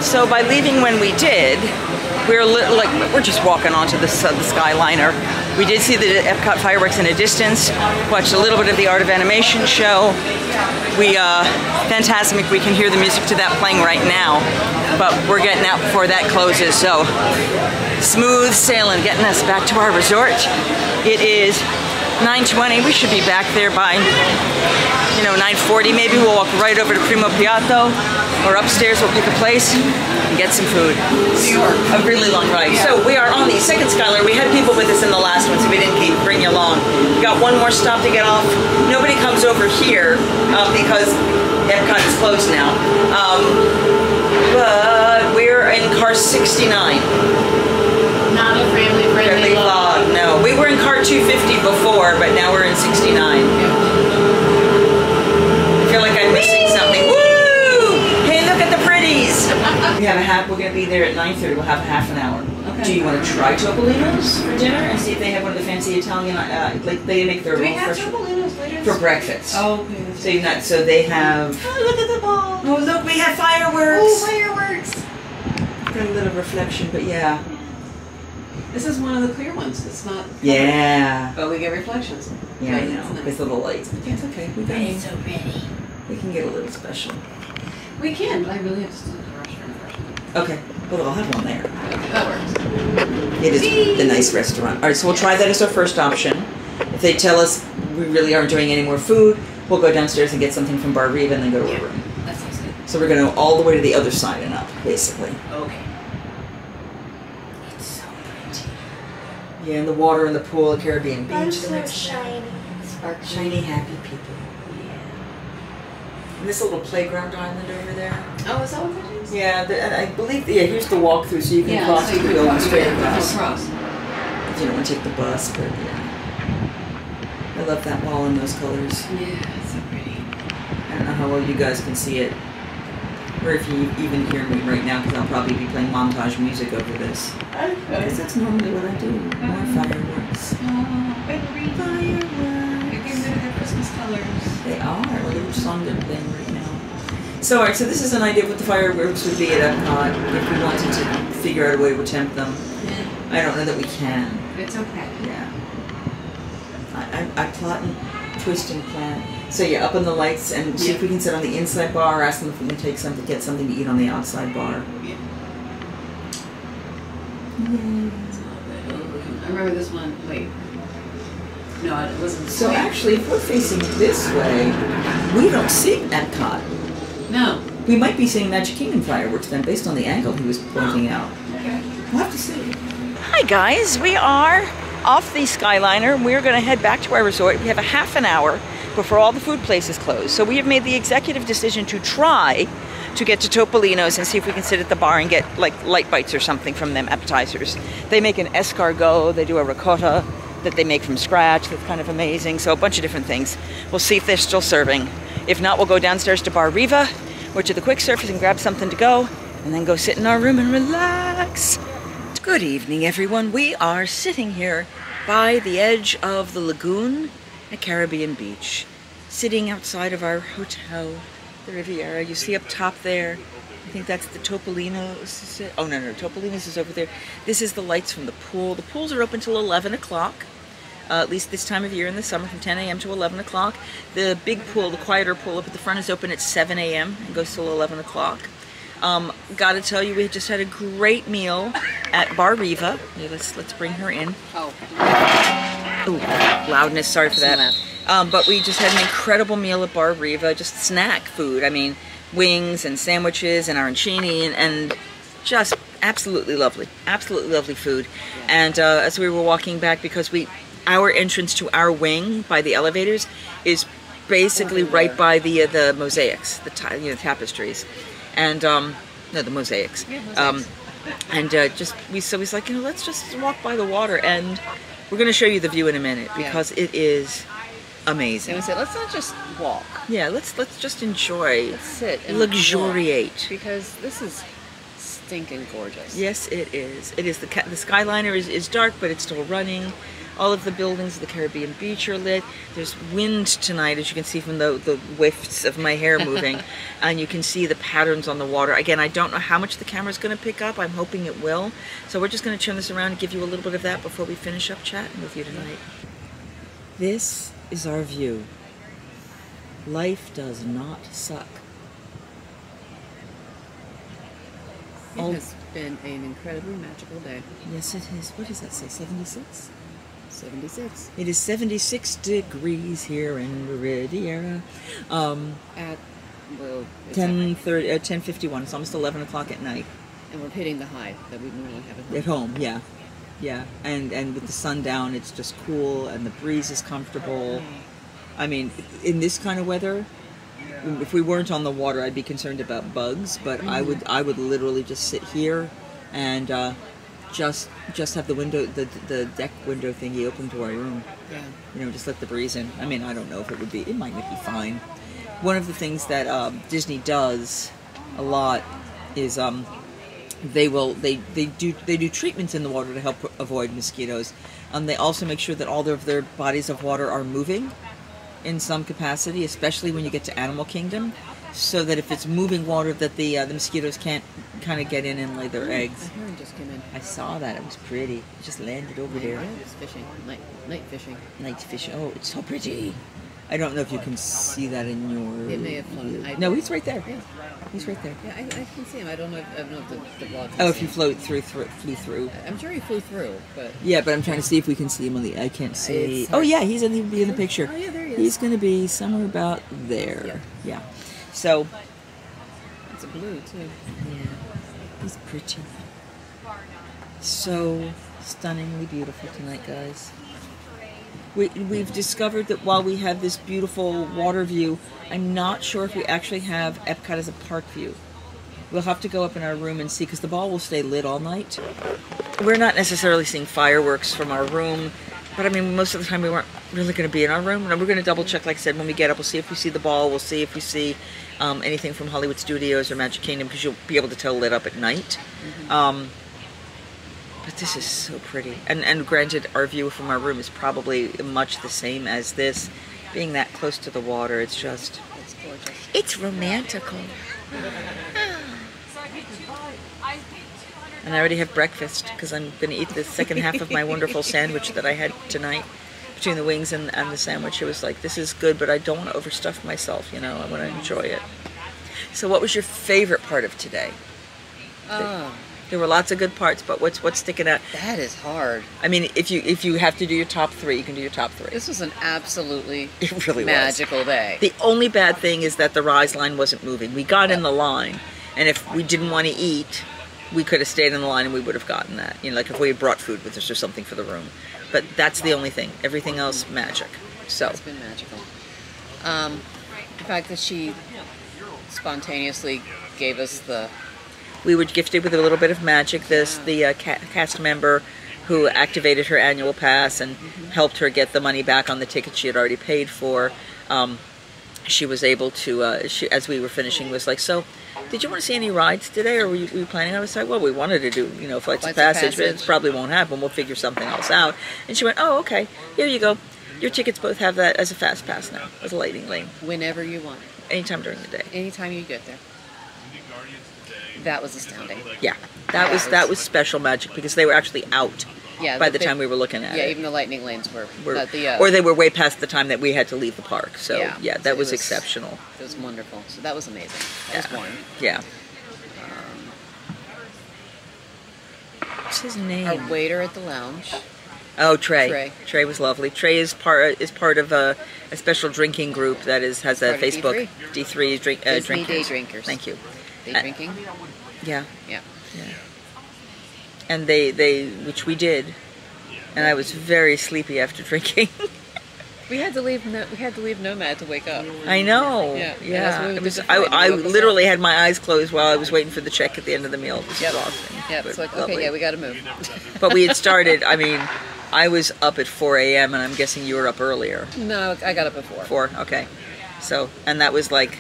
So by leaving when we did, we're just walking onto the Skyliner. We did see the Epcot fireworks in a distance, watched a little bit of the Art of Animation show. Fantastic, we can hear the music to that playing right now, but we're getting out before that closes, so smooth sailing, getting us back to our resort. It is 9:20, we should be back there by, 9:40 maybe. We'll walk right over to Primo Piatto, or upstairs we'll pick a place and get some food. A really long ride. So we are on the second Skyliner. We had people with us in the last one, so we didn't bring you along. We got one more stop to get off. Nobody comes over here because Epcot is closed now. But we're in car 69. Not a family-friendly vlog. No, we were in car 250 before, but now we're in 69. I feel like I'm missing something. Woo! Hey, look at the pretties. We're going to be there at 9:30. We'll have half an hour. Okay. Do you want to try Topolino's for dinner and see if they have one of the fancy Italian, like they make their own fresh Topolino's later for breakfast? Oh, okay. So they have. Oh, look at the ball. Oh, look, we have fireworks. Oh, fireworks. Got a little reflection, but yeah. This is one of the clear ones. It's not. Yeah. But we get reflections. Yeah, I know. With little lights. But it's okay. It's so pretty. We can get a little special. We can, but I really have to stop at the restaurant first. Okay. Well, I'll have one there. Okay, that works. It is the nice restaurant. All right, so we'll try that as our first option. If they tell us we really aren't doing any more food, we'll go downstairs and get something from Bar Riva and then go to our room. That sounds good. So we're going to go all the way to the other side and up, basically. Okay. It's so pretty. Yeah, and the water in the pool, the Caribbean beach. I'm so shiny. Sparkly. Shiny, happy people. And this little playground island over there. Oh, is that what that is? Yeah, and I believe, here's the walkthrough, so you can cross the building straight across. If you don't want to take the bus, but yeah. I love that wall in those colors. Yeah, it's so pretty. I don't know how well you guys can see it, or if you even hear me right now, because I'll probably be playing montage music over this. Because that's normally what I do. More fireworks. Fireworks. They're getting rid of their Christmas colors. They are. Look at which song they're playing right now. So, alright, so this is an idea of what the fireworks would be at Epcot if we wanted to figure out a way to tempt them. Yeah. I don't know that we can. It's okay. Yeah. I plot and twist and plan. So yeah, up on the lights and see if we can sit on the inside bar, or ask them if we can take something, get something to eat on the outside bar. Yeah. I remember this one. Wait. No, it wasn't. So actually, if we're facing this way, we don't see Epcot. No. We might be seeing Magic Kingdom fireworks then, based on the angle he was pointing out. Okay. We'll have to see. Hi guys, we are off the Skyliner. We're going to head back to our resort. We have a half an hour before all the food places close. So we have made the executive decision to try to get to Topolino's and see if we can sit at the bar and get like light bites or something from them, appetizers. They make an escargot, they do a ricotta that they make from scratch that's kind of amazing. So a bunch of different things. We'll see if they're still serving. If not, we'll go downstairs to Bar Riva or to the quick service and grab something to go and then go sit in our room and relax. Good evening, everyone. We are sitting here by the edge of the lagoon at Caribbean Beach, sitting outside of our hotel, the Riviera. You see up top there, I think that's the Topolino's. Oh, no, Topolino's is over there. This is the lights from the pool. The pools are open till 11 o'clock, at least this time of year in the summer, from 10 a.m. to 11 o'clock. The big pool, the quieter pool up at the front, is open at 7 a.m. and goes till 11 o'clock. Gotta tell you, we just had a great meal at Bar Riva. Yeah, let's bring her in. Oh. Ooh, loudness, sorry for that. But we just had an incredible meal at Bar Riva, just snack food. I mean, wings and sandwiches and arancini and just absolutely lovely food. And as we were walking back, because our entrance to our wing by the elevators is basically right by the mosaics, the tapestries. And no, the mosaics. Yeah, mosaics. And we was like, let's just walk by the water, and we're going to show you the view in a minute because it is amazing. And we said, let's not just walk. Yeah, let's just enjoy. Let's sit and luxuriate walk, because this is stinking gorgeous. Yes, it is. It is. The Skyliner is dark, but it's still running. All of the buildings of the Caribbean beach are lit. There's wind tonight, as you can see from the whiffs of my hair moving. And you can see the patterns on the water. Again, I don't know how much the camera's going to pick up. I'm hoping it will. So we're just going to turn this around and give you a little bit of that before we finish up chatting with you tonight. This is our view. Life does not suck. It has been an incredibly magical day. Yes, it is. What does that say? 76? 76. It is 76 degrees here in Riviera. At, well, 10:51. It's almost 11 o'clock at night. and we're hitting the high that we normally have at home. At home, yeah. Yeah. And with the sun down, it's just cool, and the breeze is comfortable. I mean, in this kind of weather, if we weren't on the water, I'd be concerned about bugs, but I would literally just sit here and just have the window, the deck window thingy open to our room. Yeah. You know, just let the breeze in. I mean, I don't know if it might be fine. One of the things that Disney does a lot is they do treatments in the water to help avoid mosquitoes. They also make sure that all of their bodies of water are moving in some capacity, especially when you get to Animal Kingdom, so that if it's moving water, that the mosquitoes can't kind of get in and lay their eggs. A heron just came in. I saw that. It was pretty. It just landed over there. It's fishing. Night fishing. Night fishing. Oh, it's so pretty. I don't know if you can see that in your... It may have flown. No, he's right there. Yeah. He's right there. Yeah, I can see him. I don't know if the vlog. Oh, if you flew through. I'm sure he flew through, but... Yeah, but I'm trying to see if we can see him on the... I can't see... It's Oh, yeah, he's going to be in the picture. Oh, yeah, there he is. He's going to be somewhere about there. Yeah. So... It's a blue, too. Yeah. He's pretty. So stunningly beautiful tonight, guys. We've discovered that while we have this beautiful water view, I'm not sure if we actually have Epcot as a park view. We'll have to go up in our room and see, because the ball will stay lit all night. We're not necessarily seeing fireworks from our room, but I mean, most of the time we weren't really going to be in our room. And we're going to double check, like I said, when we get up. We'll see if we see the ball. We'll see if we see anything from Hollywood Studios or Magic Kingdom, because you'll be able to tell lit up at night. But this is so pretty. And granted, our view from our room is probably much the same as this. Being that close to the water, it's just... It's gorgeous. It's romantical. And I already have breakfast, because I'm going to eat the second half of my wonderful sandwich that I had tonight. Between the wings and the sandwich, it was like, this is good, but I don't want to overstuff myself, you know. I want to enjoy it. So what was your favorite part of today? There were lots of good parts, but what's sticking out? That is hard. I mean, if you have to do your top three, you can do your top three. This was an absolutely It really magical day. The only bad thing is that the rise line wasn't moving. We got in the line, and if we didn't want to eat, we could have stayed in the line and we would have gotten that. You know, like if we had brought food with us or something for the room. But that's the only thing. Everything else, magic. So It's been magical. The fact that she spontaneously gave us the... we were gifted with a little bit of magic. The cast member who activated her annual pass and helped her get the money back on the ticket she had already paid for. She was able to, as we were finishing, was like, so, did you want to see any rides today, or were you planning on? I was like, well, we wanted to do, you know, Flights of Passage, but it probably won't happen. We'll figure something else out. And she went, oh, okay, here you go. Your tickets both have that as a fast pass now, as a lightning lane. Whenever you want. Anytime during the day. Anytime you get there. That was astounding. Yeah, that was special magic, because they were actually out by the time we were looking at it. Yeah, even the lightning lanes were or they were way past the time that we had to leave the park. So yeah, that was exceptional. It was wonderful. So that was amazing. That was one. Yeah. What's his name? Our waiter at the lounge. Oh, Trey. Trey was lovely. Trey is part of a special drinking group that has a Facebook D3 drinkers. Day drinkers. Thank you. Day drinking. Yeah. Yeah. And they which we did, and I was very sleepy after drinking. We had to leave Nomad to wake up. I know. Yeah. It was. I literally had my eyes closed while I was waiting for the check at the end of the meal. It was exhausting. Yeah. It's like, okay, yeah, we got to move. But we had started. I mean, I was up at 4 a.m. and I'm guessing you were up earlier. No, I got up at 4. 4. Okay. So, and that was like.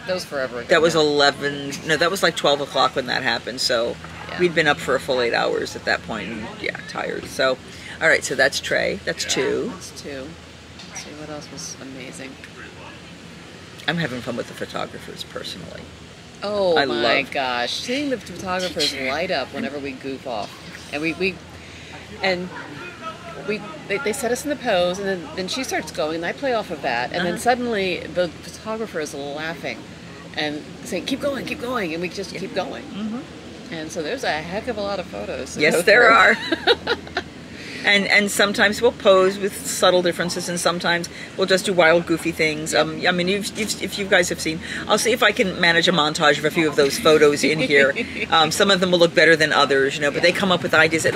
That was forever ago. That was 11. No, that was like 12 o'clock when that happened. So we'd been up for a full 8 hours at that point, and tired. So, All right, so that's Trey. That's 2. That's 2. Let's see what else was amazing. I'm having fun with the photographers personally. Oh I my love- gosh, seeing the photographers light up whenever we goof off, and they set us in the pose, and then she starts going, and I play off of that, and then suddenly the photographer is laughing and saying, keep going, and we just keep going. And so there's a heck of a lot of photos. Yes, there are. And sometimes we'll pose with subtle differences, and sometimes we'll just do wild, goofy things. I mean, if you guys have seen, I'll see if I can manage a montage of a few of those photos in here. Some of them will look better than others, you know, but they come up with ideas.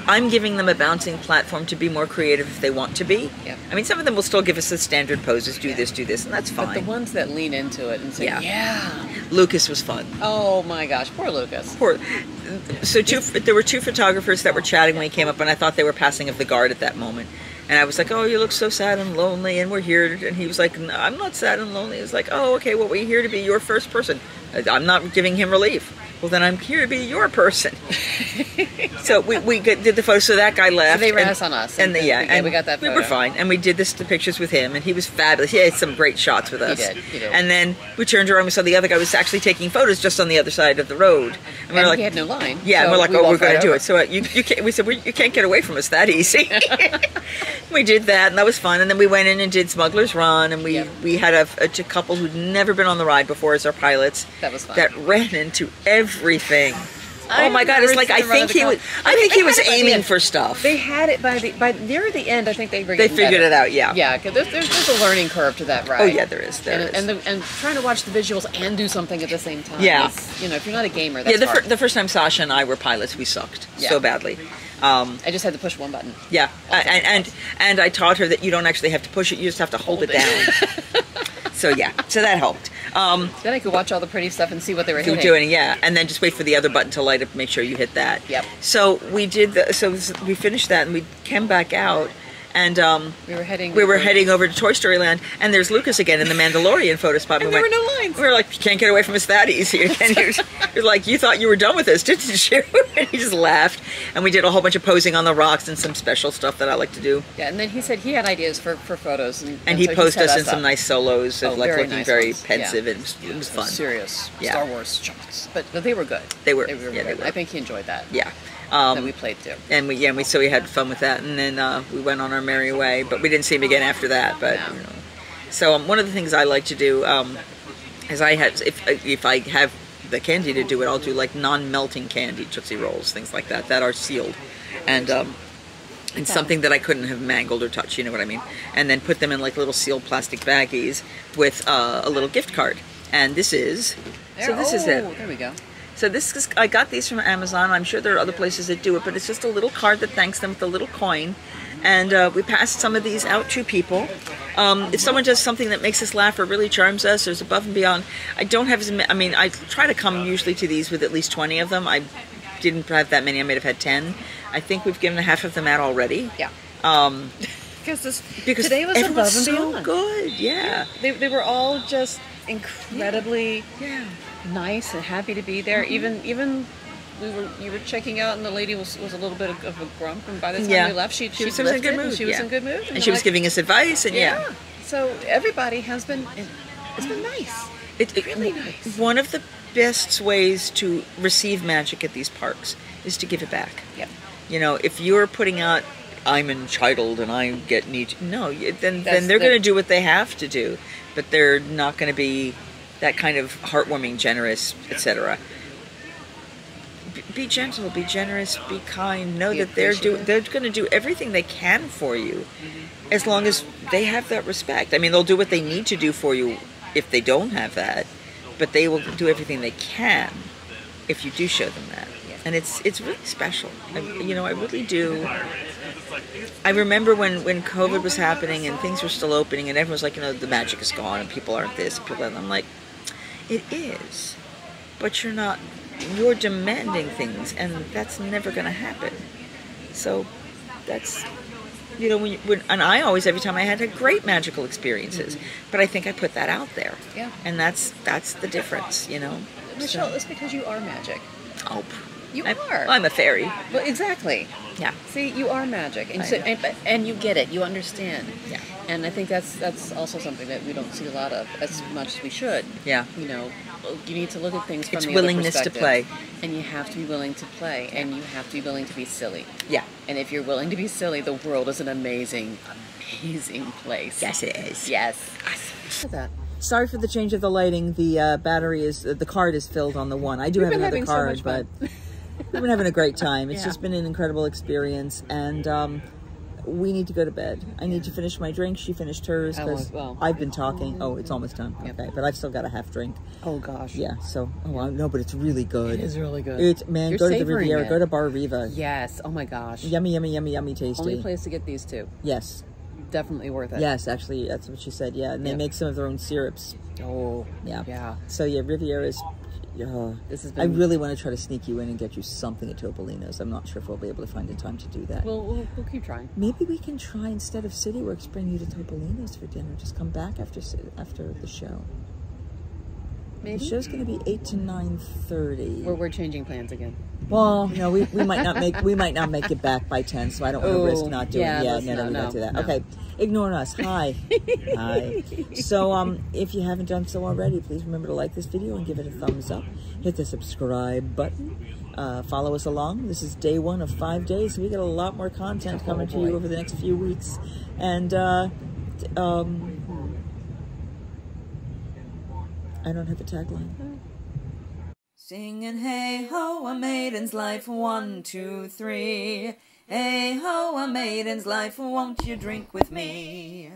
I'm giving them a bouncing platform to be more creative if they want to be. I mean, some of them will still give us the standard poses, do this, and that's fine. But the ones that lean into it and say, yeah. Lucas was fun. Oh my gosh, poor Lucas. So there were 2 photographers that were chatting when he came up, and I thought they were passing of the guard at that moment. And I was like, oh, you look so sad and lonely, and we're here. And he was like, no, I'm not sad and lonely. He was like, oh, okay, well, we're here to be your first person. I'm not giving him relief. Well, then I'm here to be your person. So we did the photo. So that guy left. So they ran us on us. And we got that photo. We were fine. And we did the pictures with him, and he was fabulous. He had some great shots with us. He did. And then we turned around, we saw the other guy was actually taking photos just on the other side of the road. And we were like, he had no line. Yeah, so and we're like, oh, we're going to do over. it. So you can't, we said, you can't get away from us that easy. We did that, and that was fun. And then we went in and did Smuggler's Run, and we had a couple who'd never been on the ride before as our pilots. That was fun. That ran into everything. Oh my God! It's like I think he was aiming for stuff. They had it by near the end. I think they figured it out. Yeah. Yeah, because there's a learning curve to that ride. Oh yeah, there is. And trying to watch the visuals and do something at the same time. Yeah. Is, you know, if you're not a gamer, that's hard. The first time Sasha and I were pilots, we sucked so badly. I just had to push one button. Yeah, and I taught her that you don't actually have to push it; you just have to hold it down. So that helped. Then I could watch all the pretty stuff and see what they were hitting. Doing, and then just wait for the other button to light up, make sure you hit that. Yep. So we did. We finished that, and we came back out, and we were heading over to Toy Story Land, and there's Lucas again in the Mandalorian photo spot. And there were no lines. We were like, you can't get away from us that easy. And you're like, you thought you were done with us, didn't you? And he just laughed, and we did a whole bunch of posing on the rocks and some special stuff that I like to do. Yeah, and then he said he had ideas for photos, and he so posed us in up some nice solos of like looking nice very ones. pensive. It was fun. Serious Star Wars shots, but they were good. They were. They were good. I think he enjoyed that. Yeah. That we played too. And we had fun with that, and then we went on our merry way. But we didn't see him again after that. But you know. So one of the things I like to do is if I have the candy to do it, I'll do like non-melting candy, Tootsie Rolls, things like that are sealed, and something that I couldn't have mangled or touched. You know what I mean? And then put them in like little sealed plastic baggies with a little gift card. And this is this is it. There we go. So I got these from Amazon. I'm sure there are other places that do it, but it's just a little card that thanks them with a little coin. And we passed some of these out to people. If someone does something that makes us laugh or really charms us or is above and beyond, I don't have I try to come usually to these with at least 20 of them. I didn't have that many. I may have had 10. I think we've given half of them out already. Yeah. Because today was above and beyond. So good, yeah. They were all just incredibly nice and happy to be there. Even you were checking out, and the lady was a little bit of a grump, and by the time we left, she was in good mood. She was in good mood, and she was giving us advice, and So everybody has been. It's been nice. It's really nice. One of the best ways to receive magic at these parks is to give it back. Yep. You know, if you're putting out, I'm entitled and I get need. No, then they're going to do what they have to do, but they're not going to be that kind of heartwarming, generous, etc. Be gentle, be generous, be kind. Know that they're going to do everything they can for you, as long as they have that respect. I mean, they'll do what they need to do for you if they don't have that, but they will do everything they can if you do show them that. And it's really special. I really do. I remember when COVID was happening and things were still opening and everyone was like, the magic is gone and people aren't this, people aren't. I'm like, it is, but you're demanding things, and that's never going to happen. So that's, and I always, every time I had great magical experiences, but I think I put that out there. Yeah. And that's the difference, Michelle, it's because you are magic. Oh, You are. I'm a fairy. Well, exactly. Yeah. See, you are magic, and I so, know. and you get it. You understand. Yeah. And I think that's also something that we don't see a lot of as much as we should. Yeah. You know, you need to look at things from It's the willingness other to perspective. play. And you have to be willing to play, and you have to be willing to be silly. Yeah. And if you're willing to be silly, the world is an amazing, amazing place. Yes, it is. Yes. Look at that. Sorry for the change of the lighting. The battery is, the card is filled on the one. I do have been another having so card, much but fun. we've been having a great time. It's Yeah. just been an incredible experience, and we need to go to bed. I need to finish my drink. She finished hers because I've been talking. Oh, it's almost done. Yep. Okay, but I've still got a half drink. Oh gosh. Yeah. So, I know, but it's really good. It is really good. It's man. You're Go to the savoring Riviera. it. Go to Bar Riva. Yes. Oh my gosh. Yummy, yummy, yummy, yummy, tasty. Only place to get these two. Yes. Definitely worth it. Yes, actually, that's what she said. Yeah, and they Yep. make some of their own syrups. Oh. Yeah. Yeah. So yeah, Riviera's. This has I been. really want to try to sneak you in and get you something at Topolino's. I'm not sure if we'll be able to find the time to do that. We'll keep trying. Maybe we can try, instead of CityWorks, bring you to Topolino's for dinner. Just come back after the show. Maybe. The show's going to be 8 to 9:30. We're changing plans again. Well, no, we might not make it back by 10, so I don't want to risk not doing it. Yeah, no, we don't do that. no. Okay, ignore us. Hi. Hi. So, if you haven't done so already, please remember to like this video and give it a thumbs up. Hit the subscribe button. Follow us along. This is day 1 of 5 days, so we got a lot more content coming to you over the next few weeks. And, I don't have a tagline. Singing hey ho, a maiden's life, 1, 2, 3. Hey ho, a maiden's life, won't you drink with me?